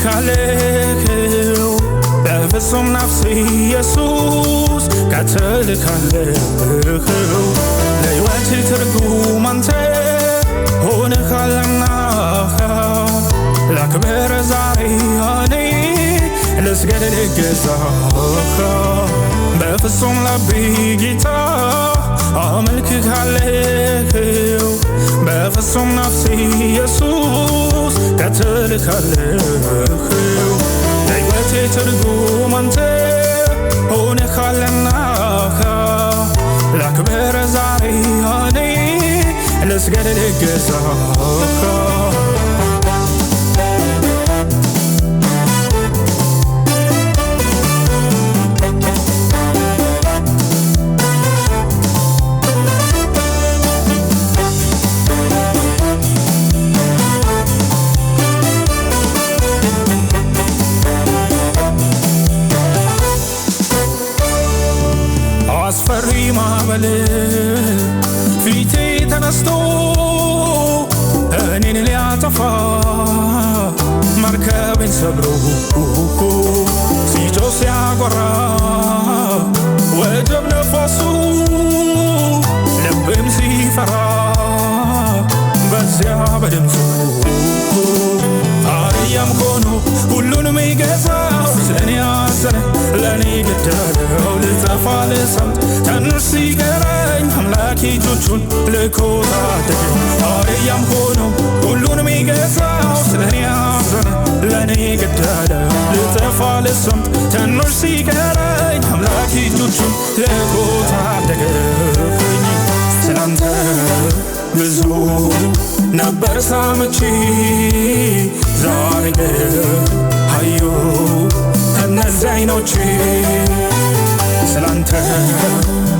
አመልክሃለሁ በፍጹም ነፍሴ ኢየሱስ ቀጥልካለሁ ለሕይወቴ ትርጉም አንተ ሆነሃልና ላክብር ዛሬ እኔ ልስገድ ልገዛ በፍጹም ልቤ ጌታ አመልክሃለሁ በፍጹም ነፍሴ ኢየሱስ ቀጥልካለሁ ለሕይወቴ ትርጉም አንተ ሆነሃልና ላክብር ዛሬ እኔ ልስገድ ልገዛ አስፈሪ ማዕበል ፊቴ ተነስቶ እኔን ሊያጠፋ መርከቤን ሰብሮ ሲጮህ ሲያጓራ ወጀብ ነፋሱ ልቤም ሲፈራ በዚያ በድምፁ አርያም ሆኖ ሁሉንም ይገዛው ስለኔ ያዘነ ለኔ ገደለው ልጠፋ ልሰምጥ ትንሽ ሲቀረኝ አምላኬ እጆቹን ልኮ ታደገኝ አርያም ሆኖ ሁሉንም ይገዛው ስለኔ ያዘነ ለኔ ገደለው ልጠፋ ልሰምጥ ትንሽ ሲቀረኝ አምላኬ እጆቹን ልኮ ታደገኝ ስላንተ ብዙ ነበር ሰምቼ ዛሬ ግን አየሁ እነዚህ ዓይኖቼ ስላንተ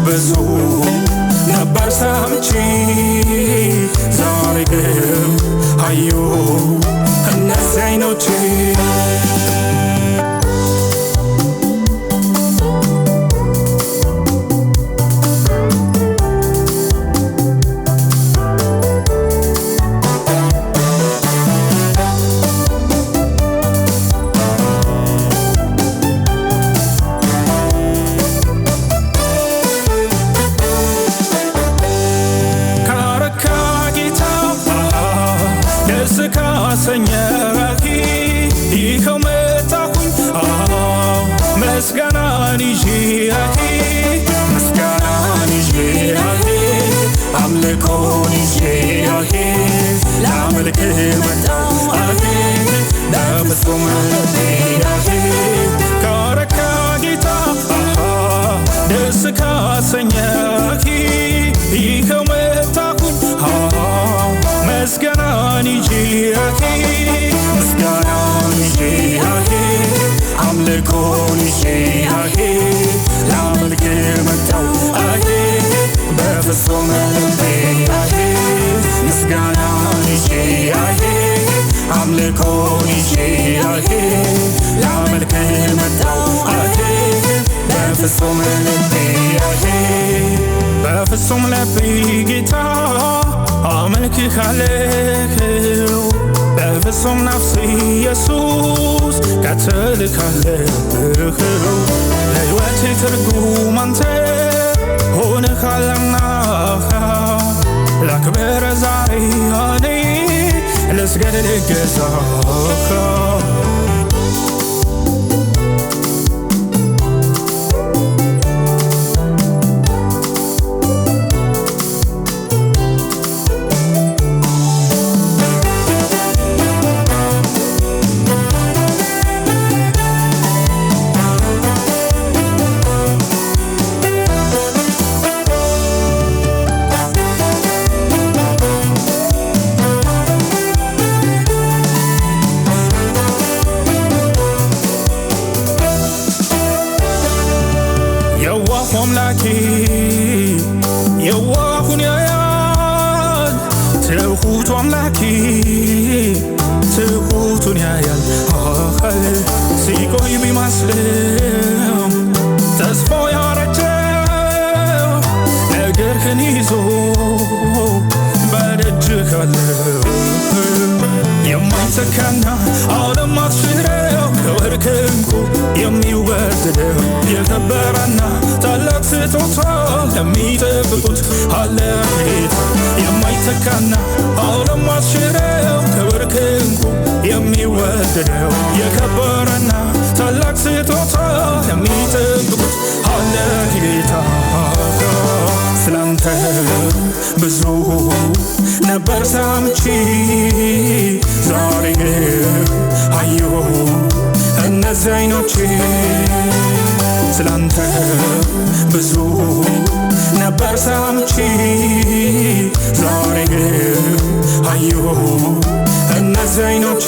ብዙ ነበር ሰምቼ ዛሬ ግን አየሁ እነዚህ ዓይኖቼ ካሰኘህ ይኸው መጣሁኝ ምስጋናን ይዤ ምስጋናን ይዤ አምልኮን ይዤ ላመልክህ መጣሁ በፍጹም ልቤ ካረካ ጌታ ደስ ካሰኘህ ይኸው መጣሁኝ ምስጋናን ይዤ ምስጋናን ይዤ አምልኮን ይዤ ላመልክህ መጣሁ በፍጹም ልቤ ምስጋናን ይዤ አምልኮን ይዤ ላመልክህ መጣሁ በፍጹም ልቤ በፍጹም ልቤ ጌታ አመልክሃለሁ በፍጹም ነፍሴ ኢየሱስ ቀጥልካለሁ ለሕይወቴ ትርጉም አንተ ሆነሃልና ላክብር ዛሬ እኔ ልስገድ ልገዛ አምላኬ የዋሁን ያያል ትሁቱ አምላኬ ትሁቱን ያያል ሲቆይ ቢመስልም ተስፋ ያረጀው ነገርህን ይዞ በደጅህ አለ የማይተካና ዓለም አትሽረው ከወርቅ ዕንቁ የሚወደደው የከበረና ታላቅ ስጦታ ለሚጠብቁት አለ ጌታ የማይተካና ዓለም አስሽረው ከወርቅ ዕንቁ የሚወደደው የከበረና ታላቅ ስጦታ ለሚጠብቁት አለ ጌታ። ስላንተ ብዙ ነበር ሰምቼ ዛሬ ግን አየሁ እነዚህ ዓይኖቼ። ስላንተ ብዙ ነበር ሰምቼ ዛሬ ግን አየሁ እነዚህ ዓይኖቼ።